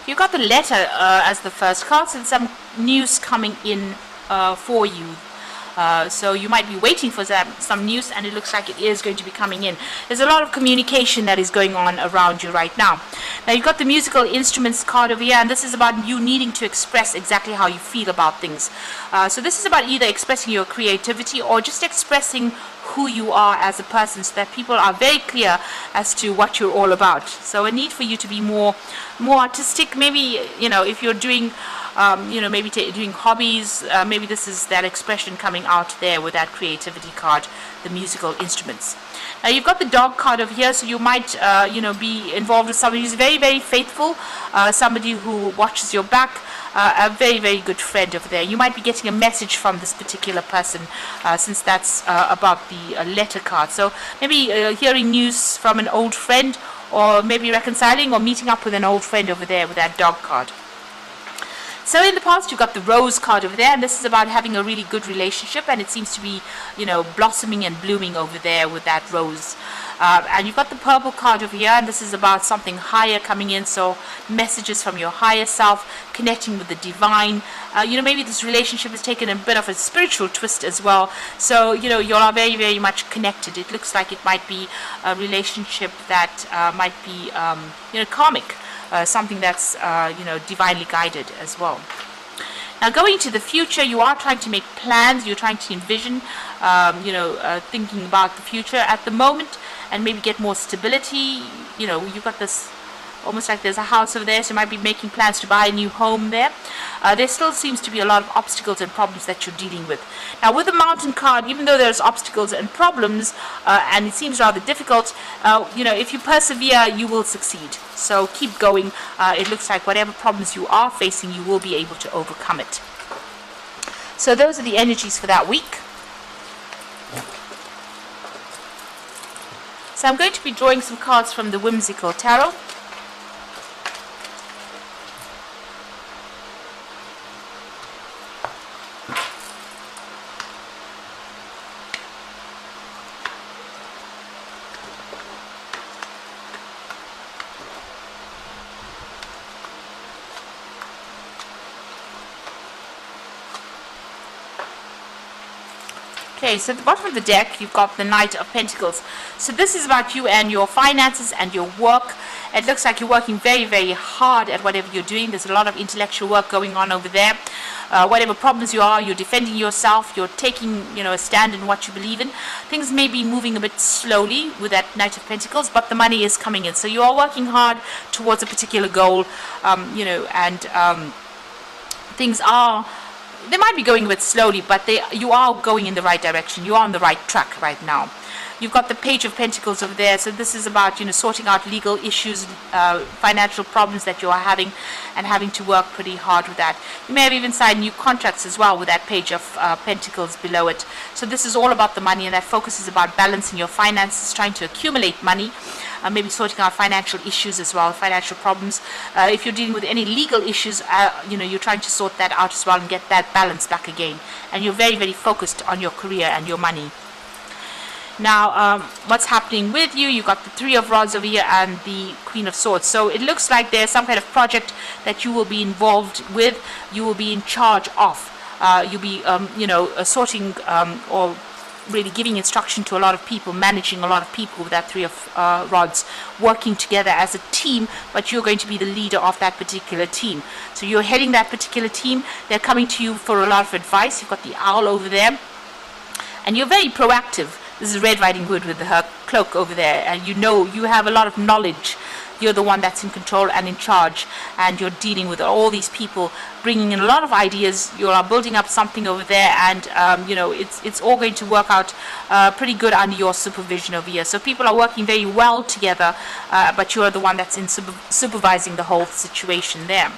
You got the letter as the first card, and some news coming in for you. So you might be waiting for some news, and it looks like it is going to be coming in. There's a lot of communication that is going on around you right now. Now you've got the musical instruments card over here, and this is about you needing to express exactly how you feel about things. So this is about either expressing your creativity or just expressing who you are as a person, so that people are very clear as to what you're all about. So a need for you to be more artistic. Maybe if you're doing maybe doing hobbies, maybe this is that expression coming out there with that creativity card, the musical instruments. Now you've got the dog card over here, so you might be involved with somebody who's very, very faithful, somebody who watches your back, a very, very good friend over there. You might be getting a message from this particular person, since that's about the letter card. So maybe hearing news from an old friend, or maybe reconciling or meeting up with an old friend over there with that dog card. So in the past, you've got the rose card over there, and this is about having a really good relationship, and it seems to be, blossoming and blooming over there with that rose. And you've got the purple card over here, and this is about something higher coming in, so messages from your higher self, connecting with the divine. Maybe this relationship has taken a bit of a spiritual twist as well, so you are very, very much connected. It looks like it might be a relationship that might be karmic. Something that's divinely guided as well. Now going to the future, you are trying to make plans, you're trying to envision, thinking about the future at the moment, and maybe get more stability. You've got this almost like there's a house over there, so you might be making plans to buy a new home there. There still seems to be a lot of obstacles and problems that you're dealing with. Now with the mountain card, even though there's obstacles and problems, and it seems rather difficult, if you persevere, you will succeed. So keep going. It looks like whatever problems you are facing, you will be able to overcome it. So those are the energies for that week. So I'm going to be drawing some cards from the Whimsical Tarot. Okay, so at the bottom of the deck, you've got the Knight of Pentacles. So this is about you and your finances and your work. It looks like you're working very, very hard at whatever you're doing. There's a lot of intellectual work going on over there. Whatever problems you are, you're defending yourself. You're taking, a stand in what you believe in. Things may be moving a bit slowly with that Knight of Pentacles, but the money is coming in. So you are working hard towards a particular goal, things are... They might be going a bit slowly, but you are going in the right direction. You are on the right track right now. You've got the Page of Pentacles over there. So this is about, sorting out legal issues, financial problems that you are having, and having to work pretty hard with that. You may have even signed new contracts as well with that Page of Pentacles below it. So this is all about the money, and that focus is about balancing your finances, trying to accumulate money. Maybe sorting out financial issues as well, financial problems. If you're dealing with any legal issues, you're trying to sort that out as well and get that balance back again. And you're very, very focused on your career and your money. Now, what's happening with you? You've got the Three of Rods over here and the Queen of Swords. So it looks like there's some kind of project that you will be involved with, you will be in charge of. You'll be, sorting or really giving instruction to a lot of people, managing a lot of people with that Three of Rods, working together as a team, but you're going to be the leader of that particular team. So you're heading that particular team. They're coming to you for a lot of advice. You've got the Owl over there, and you're very proactive. This is Red Riding Hood with her cloak over there, and you have a lot of knowledge. You're the one that's in control and in charge, and you're dealing with all these people, bringing in a lot of ideas. You are building up something over there, and it's all going to work out pretty good under your supervision over here. So people are working very well together, but you're the one that's in supervising the whole situation there.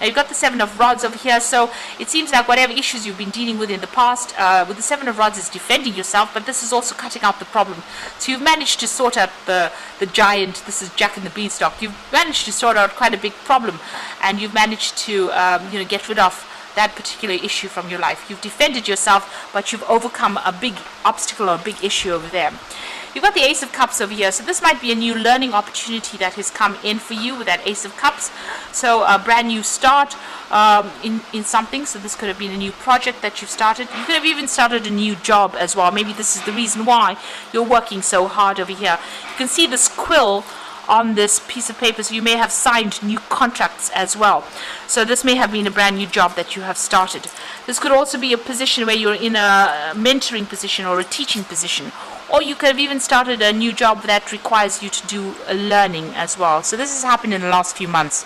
Now you've got the Seven of Rods over here, so it seems like whatever issues you've been dealing with in the past, with the Seven of Rods is defending yourself, but this is also cutting out the problem. So you've managed to sort out the giant. This is Jack and the Beanstalk. You've managed to sort out quite a big problem, and you've managed to get rid of that particular issue from your life. You've defended yourself, but you've overcome a big obstacle or a big issue over there. You've got the Ace of Cups over here, so this might be a new learning opportunity that has come in for you with that Ace of Cups. So a brand new start in something. So this could have been a new project that you've started. You could have even started a new job as well. Maybe this is the reason why you're working so hard over here. You can see this quill on this piece of paper, so you may have signed new contracts as well. So this may have been a brand new job that you have started. This could also be a position where you're in a mentoring position or a teaching position, or you could have even started a new job that requires you to do a learning as well. So this has happened in the last few months.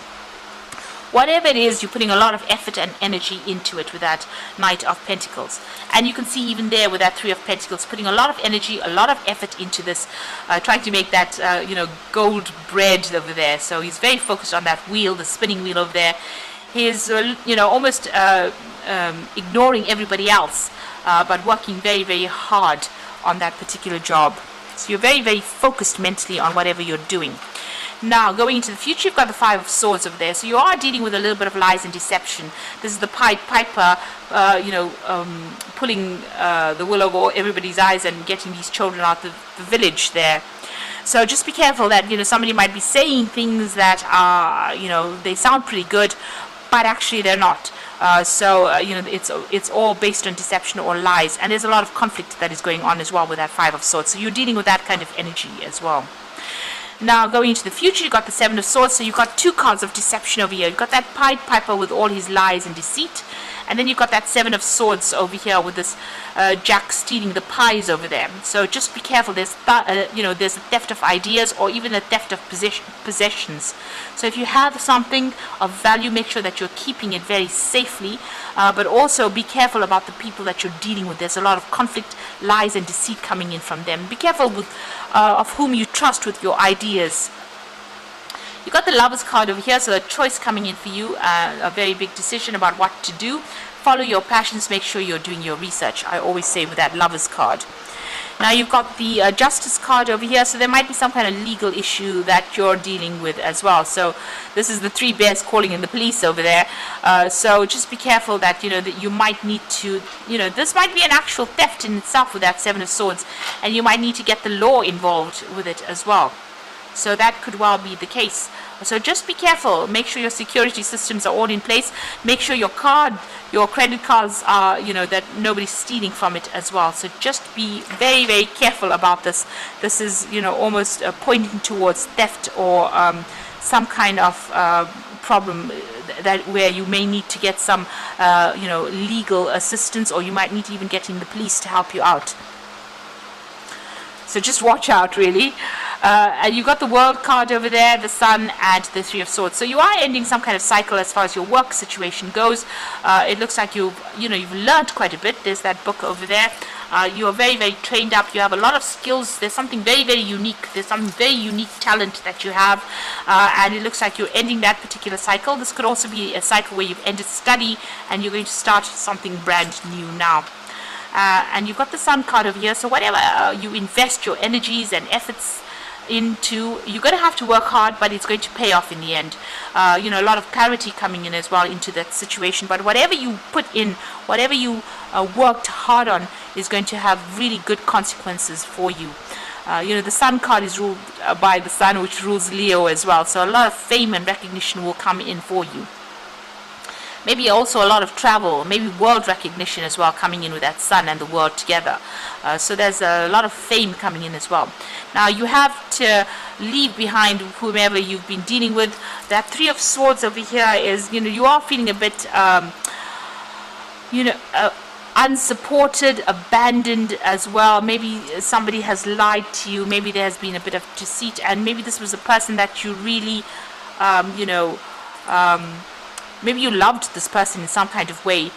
Whatever it is, you're putting a lot of effort and energy into it with that Knight of Pentacles. And you can see even there with that Three of Pentacles, putting a lot of energy, a lot of effort into this, trying to make that, gold bread over there. So he's very focused on that wheel, the spinning wheel over there. He's, almost ignoring everybody else, but working very, very hard on that particular job. So you're very, very focused mentally on whatever you're doing. Now, going into the future, you've got the Five of Swords over there. So you are dealing with a little bit of lies and deception. This is the Pied Piper, pulling the wool over everybody's eyes and getting these children out of the village there. So just be careful that, somebody might be saying things that are, they sound pretty good, but actually they're not. It's all based on deception or lies. And there's a lot of conflict that is going on as well with that Five of Swords. So you're dealing with that kind of energy as well. Now, going into the future, you've got the Seven of Swords, so you've got two cards of deception over here. You've got that Pied Piper with all his lies and deceit, and then you've got that Seven of Swords over here with this Jack stealing the pies over there. So just be careful. There's there's a theft of ideas or even a theft of possessions. So if you have something of value, make sure that you're keeping it very safely, but also be careful about the people that you're dealing with. There's a lot of conflict, lies, and deceit coming in from them. Be careful with of whom you trust with your ideas. You got the Lovers card over here, so a choice coming in for you, a very big decision about what to do. Follow your passions, make sure you're doing your research, I always say with that Lovers card. Now you've got the Justice card over here, so there might be some kind of legal issue that you're dealing with as well. So this is the Three Bears calling in the police over there. So just be careful that, that you might need to, this might be an actual theft in itself with that Seven of Swords, and you might need to get the law involved with it as well. So that could well be the case. So just be careful. Make sure your security systems are all in place. Make sure your credit cards are, that nobody's stealing from it as well. So just be very, very careful about this. This is, almost pointing towards theft or some kind of problem that where you may need to get some, legal assistance, or you might need to even get in the police to help you out. So just watch out, really. And you've got the World card over there, the Sun, and the Three of Swords. So you are ending some kind of cycle as far as your work situation goes. It looks like you've learned quite a bit. There's that book over there. You are very, very trained up. You have a lot of skills. There's something very, very unique. There's some very unique talent that you have. And it looks like you're ending that particular cycle. This could also be a cycle where you've ended study and you're going to start something brand new now. And you've got the Sun card over here. So whatever you invest your energies and efforts into, you're going to have to work hard, but it's going to pay off in the end. A lot of clarity coming in as well into that situation. But whatever you put in, whatever you worked hard on, is going to have really good consequences for you. The Sun card is ruled by the Sun, which rules Leo as well. So a lot of fame and recognition will come in for you. Maybe also a lot of travel, maybe world recognition as well coming in with that Sun and the World together. So there's a lot of fame coming in as well. Now you have to leave behind whomever you've been dealing with. That Three of Swords over here is, you are feeling a bit, unsupported, abandoned as well. Maybe somebody has lied to you. Maybe there has been a bit of deceit, and maybe this was a person that you really, maybe you loved this person in some kind of way.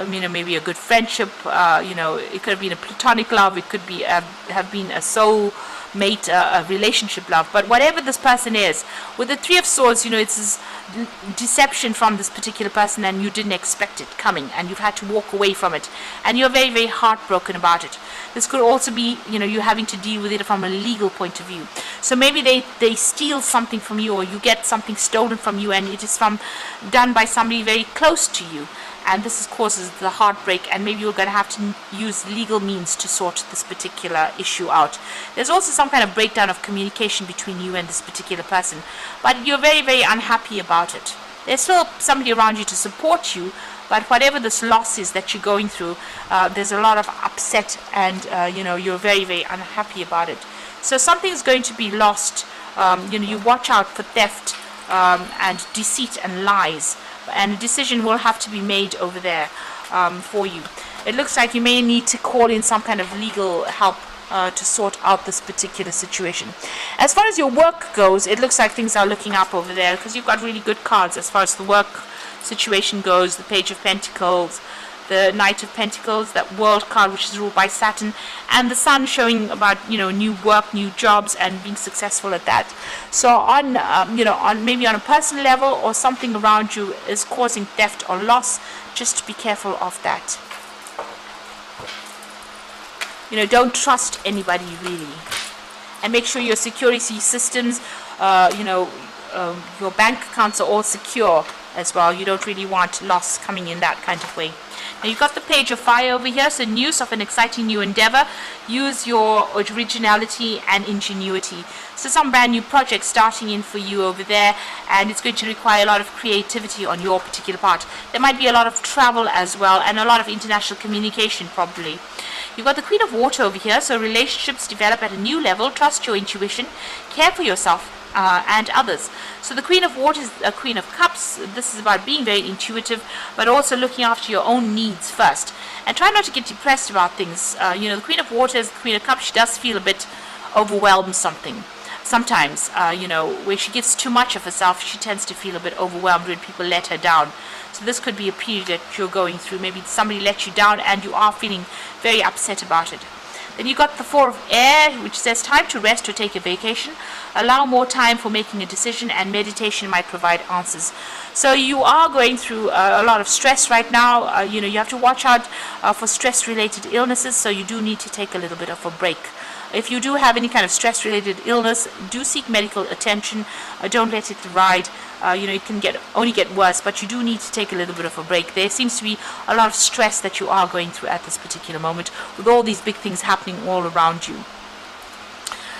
Maybe a good friendship. It could have been a platonic love. It could be have been a soul mate, a relationship love. But whatever this person is, with the Three of Swords, it's this deception from this particular person, and you didn't expect it coming, and you've had to walk away from it, and you're very, very heartbroken about it. This could also be, you having to deal with it from a legal point of view. So maybe they steal something from you, or you get something stolen from you, and it is done by somebody very close to you. and this causes the heartbreak, and maybe you're going to have to use legal means to sort this particular issue out. There's also some kind of breakdown of communication between you and this particular person, but you're very, very unhappy about it. There's still somebody around you to support you, but whatever this loss is that you're going through, there's a lot of upset, and you're very, very unhappy about it. So something's going to be lost. You watch out for theft and deceit and lies, and a decision will have to be made over there for you. It looks like you may need to call in some kind of legal help to sort out this particular situation. As far as your work goes, it looks like things are looking up over there, because you've got really good cards as far as the work situation goes. The Page of Pentacles, the Knight of Pentacles, that World card which is ruled by Saturn, and the Sun showing about new work, new jobs, and being successful at that. So on maybe on a personal level, or something around you is causing theft or loss, just be careful of that. Don't trust anybody really, and make sure your security systems, your bank accounts are all secure as well. You don't really want loss coming in that kind of way. Now you've got the Page of Fire over here, so news of an exciting new endeavor. Use your originality and ingenuity. So some brand new project starting in for you over there, and it's going to require a lot of creativity on your particular part. There might be a lot of travel as well, and a lot of international communication probably. You've got the Queen of Water over here, so relationships develop at a new level. Trust your intuition, care for yourself and others. So the Queen of Water is a Queen of Cups. This is about being very intuitive, but also looking after your own needs first. And try not to get depressed about things. The Queen of Water is the Queen of Cups. She does feel a bit overwhelmed sometimes, where she gives too much of herself. She tends to feel a bit overwhelmed when people let her down. So this could be a period that you're going through. Maybe somebody let you down and you are feeling very upset about it. Then you got the Four of Air, which says time to rest or take a vacation. Allow more time for making a decision, and meditation might provide answers. So you are going through a lot of stress right now. You have to watch out for stress-related illnesses, so you do need to take a little bit of a break. If you do have any kind of stress-related illness, do seek medical attention. Don't let it ride. It can only get worse, but you do need to take a little bit of a break. There seems to be a lot of stress that you are going through at this particular moment, with all these big things happening all around you.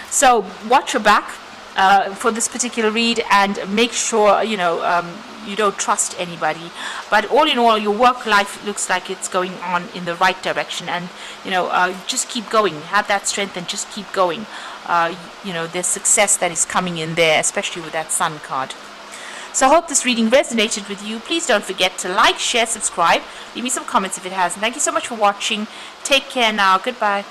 So watch your back for this particular read, and make sure you don't trust anybody. But all in all, your work life looks like it's going on in the right direction, and just keep going. Have that strength and just keep going. There's success that is coming in there, especially with that Sun card. So I hope this reading resonated with you. Please don't forget to like, share, subscribe. Leave me some comments if it has. And thank you so much for watching. Take care now. Goodbye.